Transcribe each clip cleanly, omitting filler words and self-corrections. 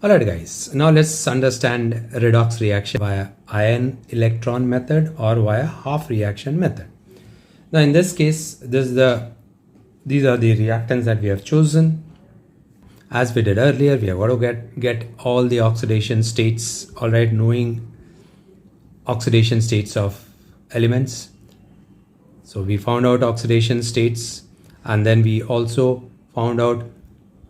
Alright guys, now let's understand redox reaction via ion electron method or via half reaction method. Now in this case, these are the reactants that we have chosen. As we did earlier, we have got to get all the oxidation states, alright, knowing oxidation states of elements. So we found out oxidation states, and then we also found out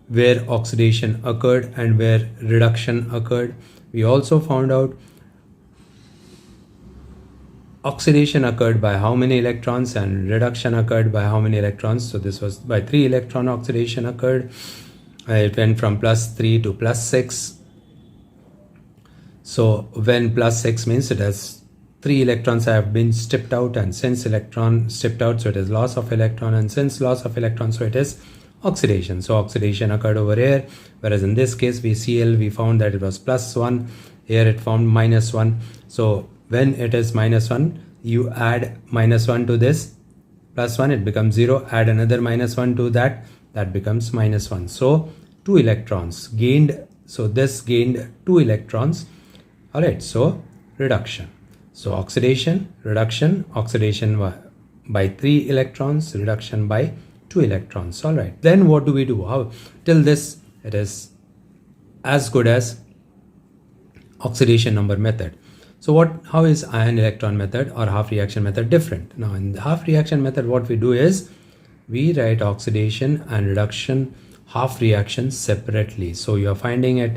where oxidation occurred and where reduction occurred. We also found out oxidation occurred by how many electrons and reduction occurred by how many electrons. So this was by 3 electron oxidation occurred. It went from +3 to +6. So when +6 means it has 3 electrons have been stripped out, and since electron stripped out, so it is loss of electron, and since loss of electron, so it is oxidation. So oxidation occurred over here, whereas in this case we found that it was +1. Here it formed -1. So when it is -1, you add -1 to this +1, it becomes 0. Add another -1 to that becomes -1. So 2 electrons gained. So this gained 2 electrons. All right, so reduction. So oxidation, reduction, oxidation by 3 electrons, reduction by 2 electrons. All right, then what do we do? How till this it is as good as oxidation number method. So how is ion electron method or half reaction method different? Now in the half reaction method, what we do is we write oxidation and reduction half reactions separately. So you are finding it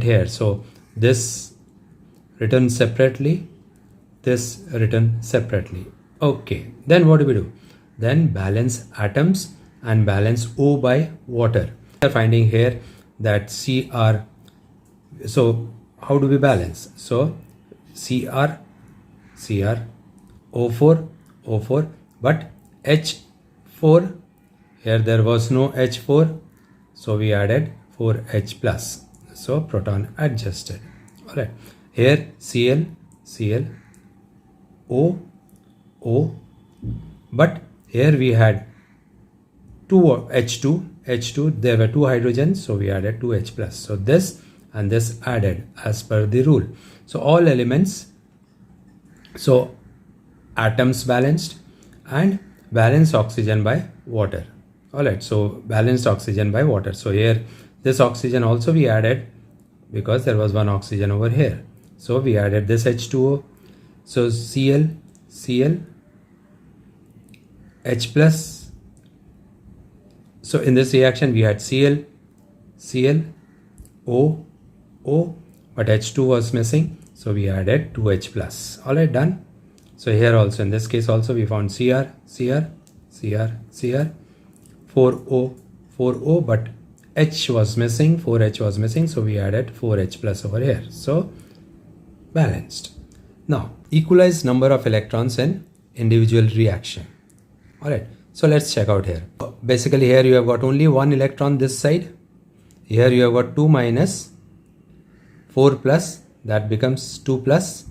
here, so this written separately, this written separately. Okay, then what do we do? Then balance atoms and balance O by water. We are finding here that Cr. So how do we balance? So Cr, O4, but H4, here there was no H4, so we added 4H plus, so proton adjusted. All right, here Cl, O, but here we had 2 H2, there were 2 hydrogens, so we added 2H plus. So this and this added as per the rule. So all elements, so atoms balanced and balanced oxygen by water. All right, so balanced oxygen by water. So here this oxygen also we added because there was one oxygen over here. So we added this H2O. So Cl, H plus. So in this reaction we had Cl, O, but H2 was missing, so we added 2H plus. All right, done. So here also in this case also we found Cr, 4O, but H was missing, 4H was missing, so we added 4H plus over here. So balanced. Now equalize number of electrons in individual reaction. All right, so let's check out here. Basically here you have got only 1 electron this side. Here you have got 2 minus, 4 plus, that becomes 2 plus.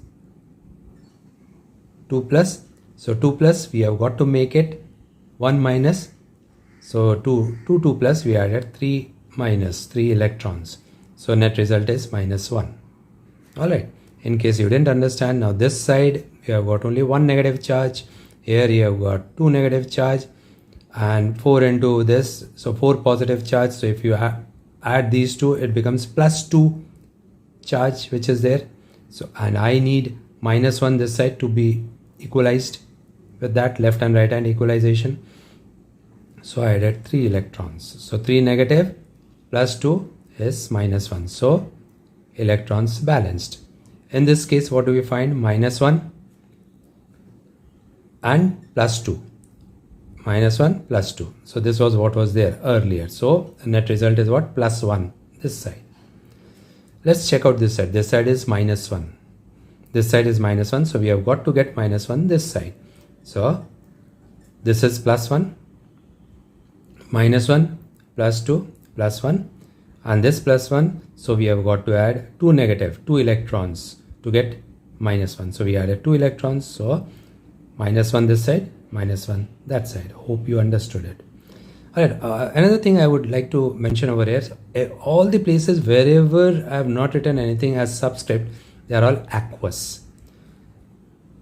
So 2 plus we have got to make it 1 minus. So 2 plus we added 3 minus 3 electrons. So net result is -1. All right. In case you didn't understand, now this side you have got only 1 negative charge. Here you have got 2 negative charge and 4 into this. So 4 positive charge. So if you add these two, it becomes +2 charge which is there. So and I need -1 this side to be equalized with that left and right hand equalization. So I added 3 electrons. So 3 negative plus 2 is -1. So electrons balanced. In this case, what do we find? -1 and +2. -1 plus 2. So this was what was there earlier. So the net result is what? +1 this side. Let's check out this side. This side is -1. This side is -1. So we have got to get -1 this side. So this is +1. -1 +2 +1, and this +1. So we have got to add 2 electrons to get -1. So we added 2 electrons. So -1 this side, -1 that side. Hope you understood it. All right, another thing I would like to mention over here, all the places wherever I have not written anything as subscript, they are all aqueous.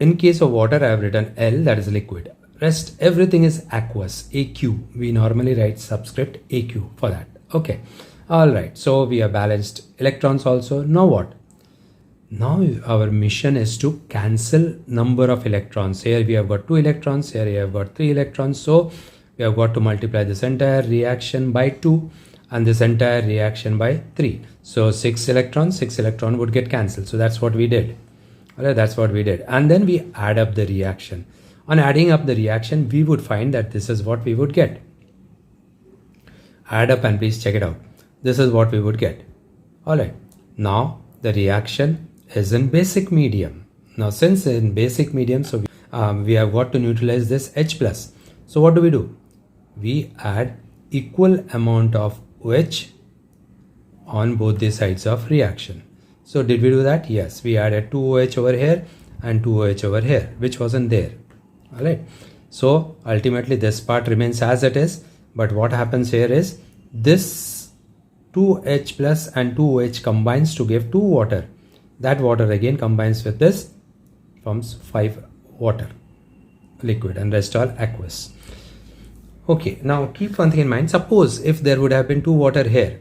In case of water, I have written L, that is liquid. Rest everything is aqueous, AQ. We normally write subscript AQ for that. Okay. All right. So we have balanced electrons also. Now what? Now our mission is to cancel number of electrons. Here we have got 2 electrons. Here we have got 3 electrons. So we have got to multiply this entire reaction by 2 and this entire reaction by 3. So 6 electrons would get cancelled. So that's what we did. Alright, that's what we did. And then we add up the reaction. On adding up the reaction, we would find that this is what we would get. Add up and please check it out. This is what we would get. Alright, now the reaction is in basic medium. Now since in basic medium, so we have got to neutralize this H plus. So what do? We add equal amount of OH on both the sides of reaction. So did we do that? Yes, we added 2 OH over here and 2 OH over here, which wasn't there. All right. So ultimately this part remains as it is. But what happens here is this 2H plus and 2OH combines to give 2 water. That water again combines with this, forms 5 water liquid and rest all aqueous. Okay, now keep one thing in mind. Suppose if there would have been 2 water here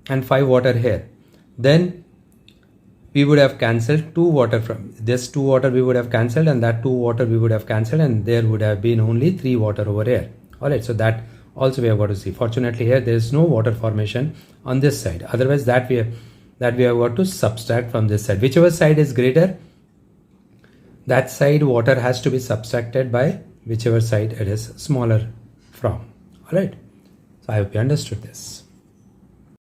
and 5 water here, then we would have cancelled 2 water from this 2 water we would have cancelled, and that 2 water we would have cancelled, and there would have been only 3 water over here. Alright, so that also we have got to see. Fortunately here there is no water formation on this side. Otherwise that we have got to subtract from this side. Whichever side is greater, that side water has to be subtracted by whichever side it is smaller from. Alright, so I hope you understood this.